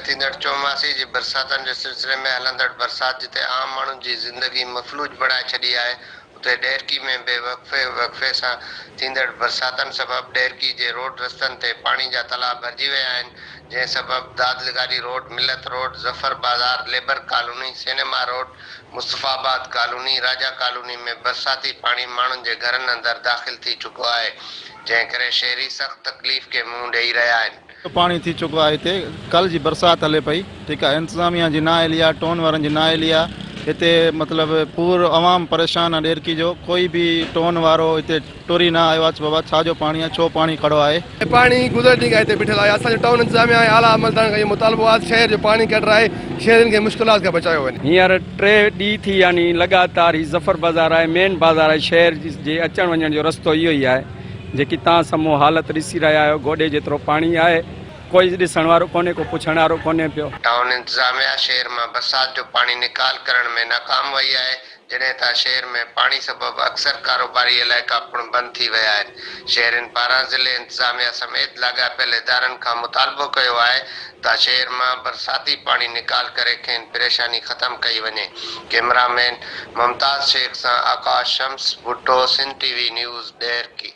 थींदड़ चौमासे जी बरसातनि जे सिलसिले में हलंदड़ बरसात जिते आम माण्हुनि जी ज़िंदगी मफ़लूज बणाए छॾी आहे, उते ॾेरकी में बि वक़्फ़े सां थींदड़ बरसातनि सबबि ॾेरकी जे रोड रस्तनि ते पाणी जा तलाउ भरिजी विया आहिनि, जंहिं सबबि दादलगारी रोड, मिलत रोड, ज़फ़र बाज़ार, labour colony, cinema road, Mustafabad colony, Raja colony में बरसाती पाणी माण्हुनि जे घरनि अंदरि दाख़िल थी चुको आहे, जंहिं करे शहरी सख़्त तकलीफ़ खे मुंहुं ॾेई रहिया आहिनि। पानी थी चुको आहे हिते। कल जी बरसात हले पई, ठीकु आहे, इंतिज़ामिया जी नाअहली आहे, टोन वारनि जी नाअहली आहे। हिते मतिलबु पूरो अवाम परेशान आहे ॾेरकी जो। कोई बि टोन वारो हिते टुरी न आयो आहे। बाबा छाजो पाणी आहे, छो पाणी खड़ो आहे? पानी गुज़रती का हिते बीठल आहे। असांजो टाउन इंतिज़ामिया आहे, आला अमलदारनि खां इहो मुतालबो आहे शहर जो पाणी कढाए शहरनि खे मुश्किलात खां बचायो वञे। हींअर 3 ॾींहं थी यानी लगातार ही ज़फ़र बाज़ार आहे, मेन बाज़ार आहे, शहर जे अचण वञण जो रस्तो इहो ई आहे जेकी तव्हां साम्हूं हालत ॾिसी रहिया आहियो। गोॾे जेतिरो पाणी आहे, कोई ॾिसण वारो कोन्हे, को पुछण वारो कोन्हे पियो। टाउन इंतिज़ामिया शहर में बरसात जो पानी निकाल करण में नाकाम वही है, जॾहिं त शहर में पानी सबबि अक्सर कारोबारी इलाइक़ा पिणु बंदि थी विया आहिनि। शहरनि पारां ज़िले इंतिज़ामिया समेत लाॻापियल इदारनि खां मुतालबो कयो आहे त शहर मां बरसाती पानी निकाल करे खेनि परेशानी ख़तमु कई वञे। कैमरामैन मुमताज़ शेख सां आकाश शम्स, भुट्टो, सिंध टीवी न्यूज़, ॾेरकी।